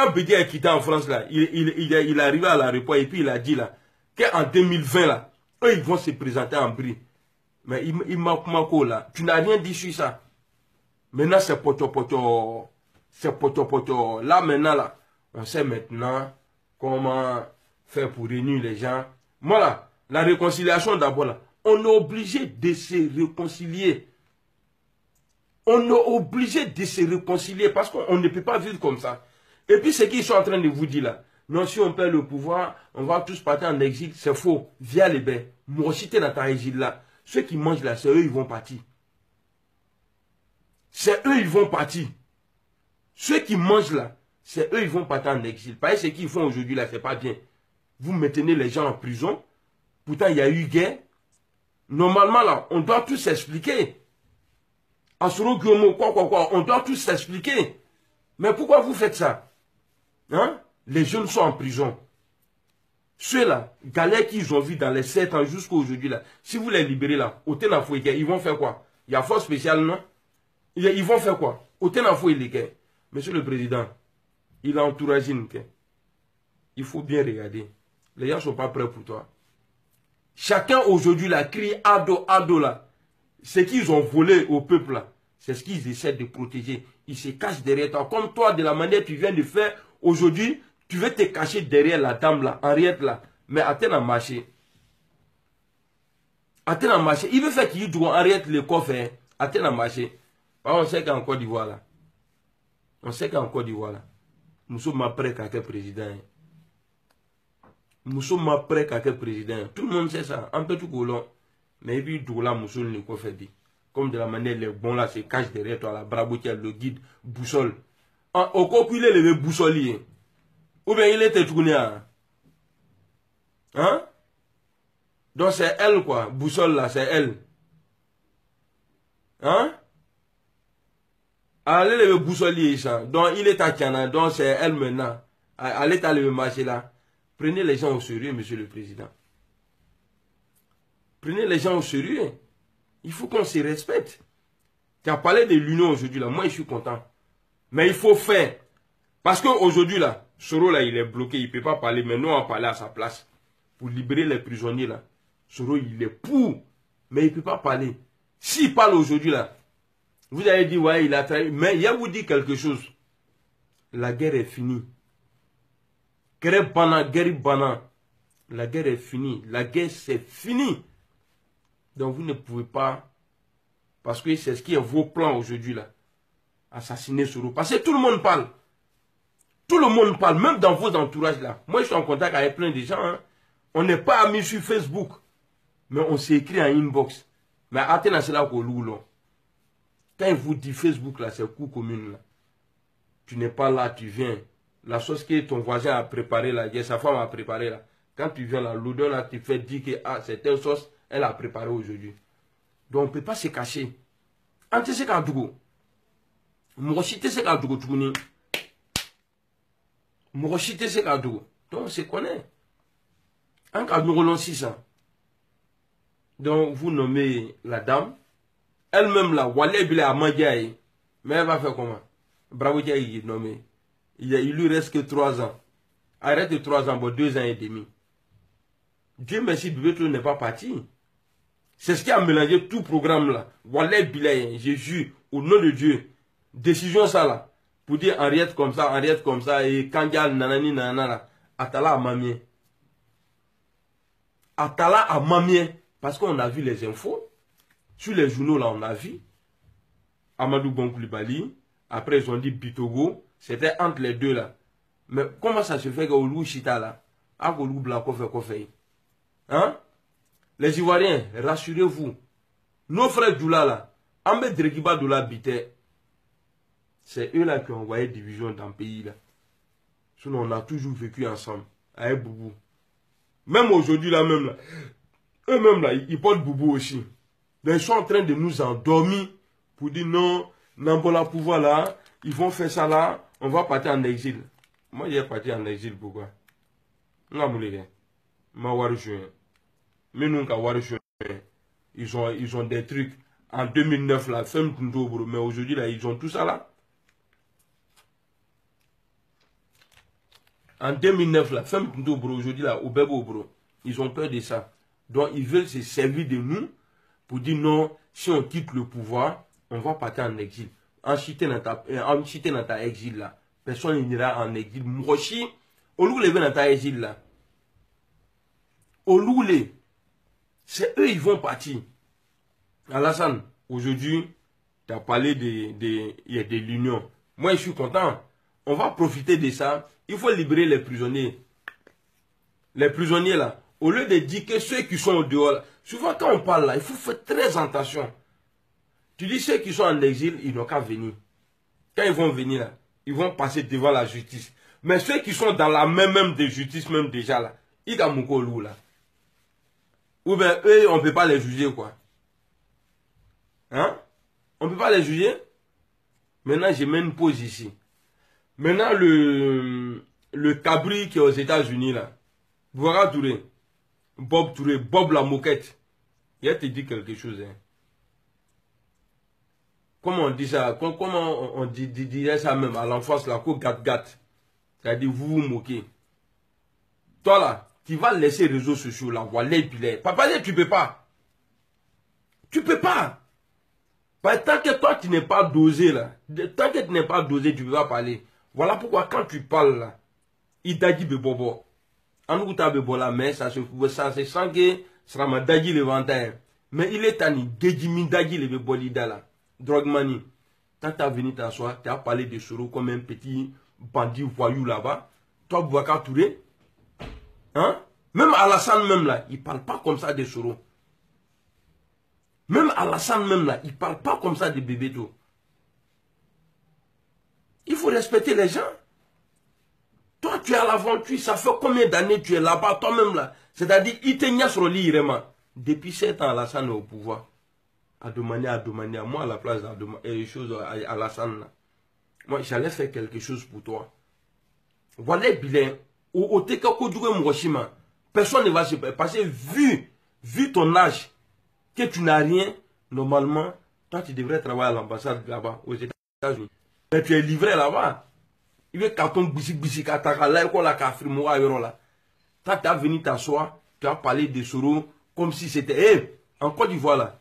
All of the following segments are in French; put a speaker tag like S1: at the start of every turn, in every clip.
S1: quand Bédier est quitté en France, là, il est arrivé à l'aéroport et puis il a dit là, qu'en 2020, là, eux, ils vont se présenter en bris. Mais il m'a là, tu n'as rien dit sur ça. Maintenant, c'est poto. C'est poto. Là, maintenant, là, on sait maintenant comment faire pour réunir les gens. Moi, là, la réconciliation d'abord, là, on est obligé de se réconcilier. On est obligé de se réconcilier parce qu'on ne peut pas vivre comme ça. Et puis, ce qu'ils sont en train de vous dire là, non, si on perd le pouvoir, on va tous partir en exil. C'est faux. Via les bains. Moi aussi, t'es dans ta exil là. Ceux qui mangent là, c'est eux, ils vont partir. C'est eux, ils vont partir. Ceux qui mangent là, c'est eux, ils vont partir en exil. Parce que ce qu'ils font aujourd'hui là, c'est pas bien. Vous maintenez les gens en prison. Pourtant, il y a eu guerre. Normalement là, on doit tous s'expliquer. Asuro Guomo, quoi. On doit tous s'expliquer. Mais pourquoi vous faites ça? Hein? Les jeunes sont en prison. Ceux-là, galères qu'ils ont vu dans les 7 ans jusqu'à aujourd'hui là, si vous les libérez là, au Ténafoué, ils vont faire quoi? Il y a force spéciale, non? Ils vont faire quoi? Au Ténafoué, Monsieur le Président, il a entouragé une quai. Il faut bien regarder. Les gens ne sont pas prêts pour toi. Chacun aujourd'hui là crie ado là. Ce qu'ils ont volé au peuple là, c'est ce qu'ils essaient de protéger. Ils se cachent derrière toi. Comme toi, de la manière que tu viens de faire aujourd'hui, tu veux te cacher derrière la dame là, Henriette là. Mais attends à marcher. Attends à marcher. Il veut faire qu'il doit Henriette le coffre. Hein. Attends à marcher. On sait qu'en Côte d'Ivoire là. On sait qu'en Côte d'Ivoire là. Nous sommes après qu'un président. Hein. Nous sommes après qu'un président. Tout le monde sait ça. Un peu tout colon. Mais puis tout là, nous sommes le coffre dit. Comme de la manière les bons là se cachent derrière toi. La braboutière, le guide, boussole. Au cocu, il est le boussolier. Ou bien il était tourné à... Hein? Donc c'est elle quoi. Boussole là, c'est elle. Hein? Allez le boussolier ça. Donc il est à Tiana. Donc c'est elle maintenant. Allez à le marché là. Prenez les gens au sérieux, monsieur le président. Prenez les gens au sérieux. Il faut qu'on se respecte. Tu as parlé de l'union aujourd'hui là. Moi je suis content. Mais il faut faire. Parce qu'aujourd'hui là, Soro là il est bloqué. Il ne peut pas parler. Mais nous on va parler à sa place. Pour libérer les prisonniers là. Soro il est pour. Mais il ne peut pas parler. S'il parle aujourd'hui là. Vous avez dit ouais il a trahi. Mais il y a vous dit quelque chose. La guerre est finie. Guerre bana. La guerre est finie. La guerre c'est fini. Donc vous ne pouvez pas, parce que c'est ce qui est vos plans aujourd'hui là, assassiner Soro. Parce que tout le monde parle. Tout le monde parle, même dans vos entourages là. Moi je suis en contact avec plein de gens. Hein. On n'est pas amis sur Facebook. Mais on s'écrit en inbox. Mais attendez c'est là qu'on loue. Quand il vous dit Facebook là, c'est coup commune là. Tu n'es pas là, tu viens. La sauce que ton voisin a préparée là, sa femme a préparée là. Quand tu viens là, l'odeur là, tu fais dire que ah, c'est telle sauce. Elle a préparé aujourd'hui. Donc on ne peut pas se cacher. Ante se ka dugo. Moshite se ka dugo tuguni. Moshite se ka dugo. Donc on se connaît. En cas de 600. Donc vous nommez la dame. Elle-même là, Wale Bile a mangé. Mais elle va faire comment? Bravo Dia il est nommé. Il lui reste que 3 ans. Arrête de 3 ans, bon 2 ans et demi. Dieu merci, Bébé n'est pas parti. C'est ce qui a mélangé tout programme là. Wallah Bilay, j'ai jure, au nom de Dieu. Décision ça là. Pour dire Henriette comme ça, et Kandial nanani nanana. Atala à mamien. Atala à mamien. Parce qu'on a vu les infos. Sur les journaux là, on a vu. Amadou Bonkoulibaly. Après ils ont dit Bitogo. C'était entre les deux là. Mais comment ça se fait que Olou Chita là? A Olou Blanco fait. Hein? Les Ivoiriens, rassurez-vous. Nos frères Doula là, Ahmed Dregiba Doula Bité, c'est eux là qui ont envoyé division dans le pays là. Sinon on a toujours vécu ensemble. Avec Boubou. Même aujourd'hui là même là. Eux-mêmes là, ils portent Boubou aussi. Mais ils sont en train de nous endormir pour dire non, Nambola pouvoir là, ils vont faire ça là, on va partir en exil. Moi j'ai parti en exil pourquoi? Mais nous, ils ont des trucs. En 2009, là, mais aujourd'hui, là, ils ont tout ça là. En 2009, là, femme bro, aujourd'hui, là, au Bebo, bro, ils ont peur de ça. Donc, ils veulent se servir de nous pour dire non, si on quitte le pouvoir, on va partir en exil. En chité dans ta exil, là, personne n'ira en exil. Moi aussi, au lieu de dans ta exil, là, au lieu, c'est eux, ils vont partir. Alassane, aujourd'hui, tu as parlé de l'union. Moi, je suis content. On va profiter de ça. Il faut libérer les prisonniers. Les prisonniers, là, au lieu de dire que ceux qui sont au dehors, là, souvent quand on parle là, il faut faire très attention. Tu dis ceux qui sont en exil, ils n'ont qu'à venir. Quand ils vont venir, là, ils vont passer devant la justice. Mais ceux qui sont dans la même de justice, même déjà, là, ils ont beaucoup lourd, là. Ou bien eux, on ne peut pas les juger, quoi. Hein? On ne peut pas les juger. Maintenant, je mets une pause ici. Maintenant, le cabri qui est aux États-Unis, là, Boubacar Touré, Bob la moquette, il a te dit quelque chose. Hein. Comment on dit ça? Comment on dirait ça même à l'enfance, là, qu'au gat-gat. C'est-à-dire, vous vous moquez. Toi, là, tu vas laisser les réseaux sociaux, là, voilà, et puis là. Papa, tu peux pas. Tu peux pas. Tant que toi, tu n'es pas dosé, là, tant que tu n'es pas dosé, tu ne peux pas parler. Voilà pourquoi, quand tu parles, là, il t'a dit bobo. En nous, tu as là, mais ça se sent que ça m'a dit le ventin. Mais il est tanné, Gedjimi Dagi le bolida, là. Drogue money. Quand tu as venu t'asseoir, tu as parlé de Soro comme un petit bandit voyou là-bas. Toi, Boubacar Touré, hein? Même Alassane, même là, il ne parle pas comme ça de Soro. Même Alassane, même là, il ne parle pas comme ça de Bébéto. Il faut respecter les gens. Toi, tu es à l'aventure, ça fait combien d'années tu es là-bas, toi-même là? C'est-à-dire, il te n'y a sur l'île vraiment. Depuis 7 ans, Alassane est au pouvoir. À demander, moi à la place des choses à Alassane là. Moi, j'allais faire quelque chose pour toi. Voilà, bilan. Au Tekako Djougou Mouroshima, personne ne va se passer. Vu ton âge, que tu n'as rien, normalement, toi, tu devrais travailler à l'ambassade là-bas, aux États-Unis. Mais tu es livré là-bas. Il veut carton bisik ataka là quoi la kafrimoa yoro là. Quand tu as venu t'asseoir, tu as parlé de Soro comme si c'était en Côte d'Ivoire là.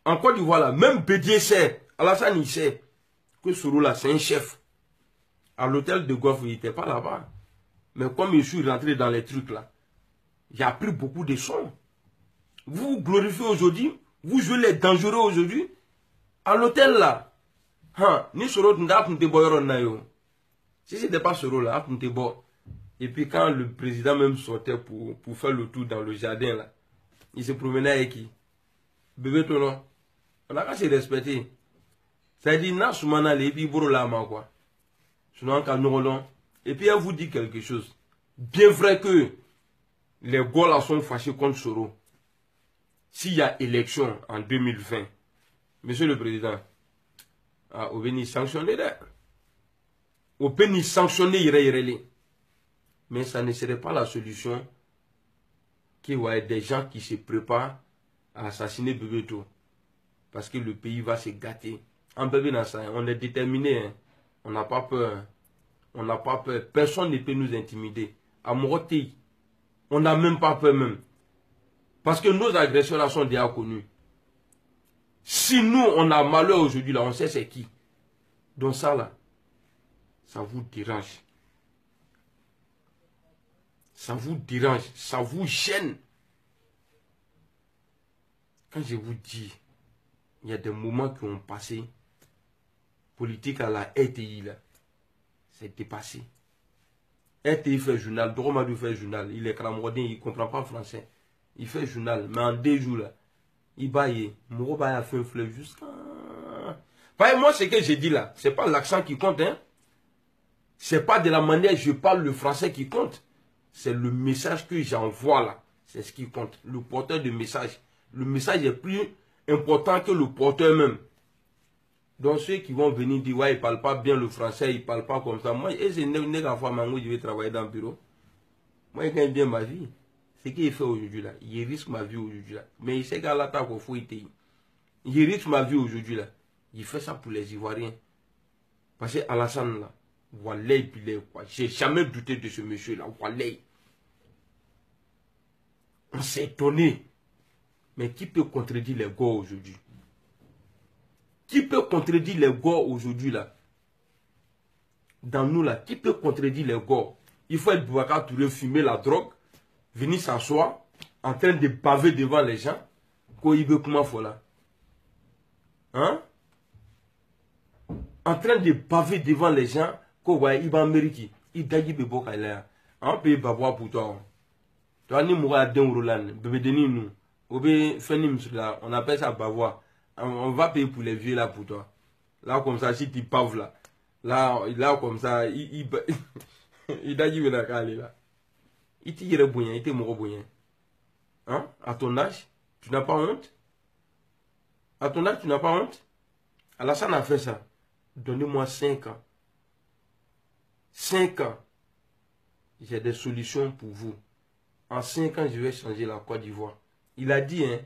S1: En Côte d'Ivoire là, même Bédier sait, Alassane il sait que Soro là c'est un chef. À l'hôtel de Goff, il n'était pas là-bas. Mais comme je suis rentré dans les trucs là, j'ai appris beaucoup de sons. Vous glorifiez aujourd'hui, vous jouez les dangereux aujourd'hui. À l'hôtel là, ni Soro n'date boyron na yo. Si ce n'était pas ce rôle-là, et puis quand le président même sortait pour faire le tour dans le jardin, là, il se promenait avec qui? Bébé Tono. On a qu'à se respecter. Ça dit, na soumana et puis boro la ma quoi. Sinon, quand nous roulons. Et puis elle vous dit quelque chose. Bien vrai que les Gaulois sont fâchés contre Soro. S'il y a élection en 2020, monsieur le président, au béni sanctionné d'ailleurs. Au pénis sanctionner, mais ça ne serait pas la solution qu'il y ait des gens qui se préparent à assassiner Bébéto. Parce que le pays va se gâter. En bébé dans ça, on est déterminé. Hein. On n'a pas peur. On n'a pas peur. Personne ne peut nous intimider. À Moroté, on n'a même pas peur même. Parce que nos agresseurs là sont déjà connus. Si nous, on a malheur aujourd'hui là, on sait c'est qui. Donc ça là, ça vous dérange. Ça vous dérange. Ça vous gêne. Quand je vous dis, il y a des moments qui ont passé. Politique à la RTI, là. C'est dépassé. RTI fait journal. Dromadou fait journal. Il est cramordin, il ne comprend pas français. Il fait journal. Mais en 2 jours, là, il baille. Moro a fait un fleuve jusqu'à... Moi, ce que j'ai dit là, ce n'est pas l'accent qui compte, hein. C'est pas de la manière dont je parle le français qui compte. C'est le message que j'envoie là. C'est ce qui compte. Le porteur de message. Le message est plus important que le porteur même. Donc ceux qui vont venir dire, ouais, ils ne parlent pas bien le français, ils ne parlent pas comme ça. Moi, je vais travailler dans le bureau. Moi, je gagne bien ma vie. Ce qu'il fait aujourd'hui là, il risque ma vie aujourd'hui là. Mais il sait qu'à l'attaque au fouille. Il risque ma vie aujourd'hui là. Il fait ça pour les Ivoiriens. Parce que Alassane là, Walay Bilay, quoi. J'ai jamais douté de ce monsieur-là. Walay. On s'est étonné. Mais qui peut contredire les gars aujourd'hui? Qui peut contredire les gars aujourd'hui là? Dans nous là, qui peut contredire les gars? Il faut être Boubacar Touré, fumer la drogue, venir s'asseoir, en train de baver devant les gens. Quoi, il veut comment faut là? Hein? En train de baver devant les gens. Quoi, il va en Amérique. Il d'ailleurs bebo là. Un pays bavoir pour toi. Toi, ni moura d'un Roland, bébé de nous. On appelle ça bavoir. On va payer pour les vieux là pour toi. Là, comme ça, si tu paves là. Là, comme ça, il d'ailleurs la calé là. Il tire bouillant, il te mort bouillant. Hein? À ton âge, tu n'as pas honte? À ton âge, tu n'as pas honte? Alassane a fait ça. Donnez-moi 5 ans. 5 ans. J'ai des solutions pour vous. En 5 ans, je vais changer la Côte d'Ivoire. Il a dit, hein,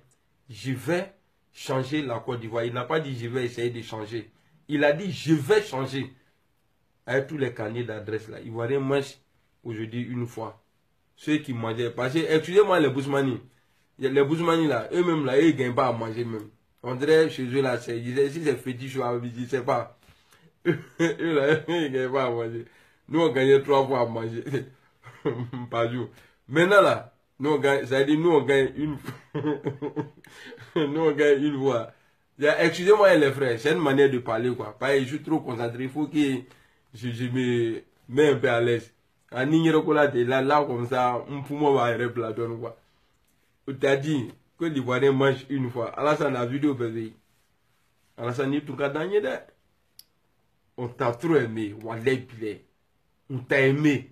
S1: je vais changer la Côte d'Ivoire. Il n'a pas dit, je vais essayer de changer. Il a dit, je vais changer. Avec tous les carnets d'adresse là. Ivoiriens mangent aujourd'hui une fois. Ceux qui mangeaient. Parce que, excusez-moi les Bousmani. Les Bousmani là, eux-mêmes là, ils ne gagnent pas à manger même. On dirait chez eux là, si c'est fétiche ou je ne sais pas. Eux là, ils ne gagnent pas à manger. Nous on gagnait 3 fois à manger. Par jour. Maintenant là, nous on gagne, ça veut dire nous on gagne une nous on gagne une fois. Excusez-moi les frères, c'est une manière de parler quoi. Parce que je suis trop concentré, il faut que je me mets un peu à l'aise. En là comme ça, un poumon va être platon quoi. On t'a dit que l'Ivoirien mange une fois. Alassane a vidéo bébé. Alassane il tout cas dans on t'a trop aimé, walay Bilay. On t'a aimé.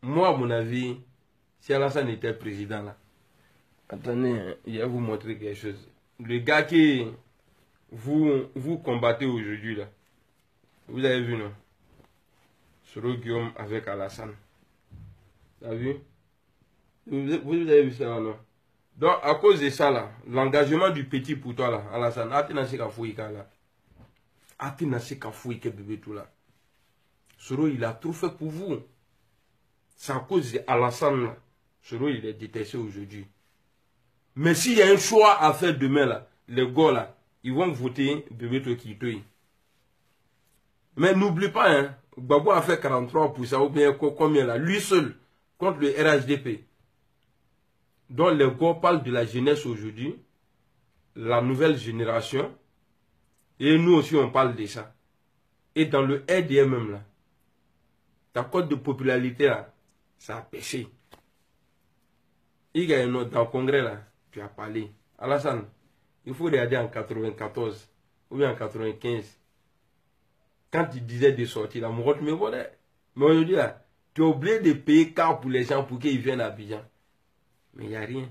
S1: Moi, à mon avis, si Alassane était président là, attendez, je vais vous montrer quelque chose. Le gars qui vous combattez aujourd'hui là, vous avez vu non? Soro Guillaume avec Alassane. Vous avez vu? Vous avez vu ça non? Donc à cause de ça là, l'engagement du petit pour toi là, Alassane, atinasi ka fouika là. Atinasi ka fouika bébé tout là. Soro il a tout fait pour vous. C'est à cause d'Alassane là. Soro il est détesté aujourd'hui. Mais s'il y a un choix à faire demain là, les gars là, ils vont voter bébé Tokitoy. Mais n'oublie pas, hein, Gbagbo a fait 43% ou bien combien là, lui seul, contre le RHDP. Donc les gars parlent de la jeunesse aujourd'hui, la nouvelle génération, et nous aussi on parle de ça. Et dans le RDM même là, ta cote de popularité là, ça a pêché. Il y a une autre dans le congrès là, tu as parlé. Alassane, il faut regarder en 94 ou bien en 95. Quand il disait de sortir, la mourotte me volait. Mais aujourd'hui là, tu es obligé de payer car pour les gens pour qu'ils viennent à Abidjan. Mais il n'y a rien.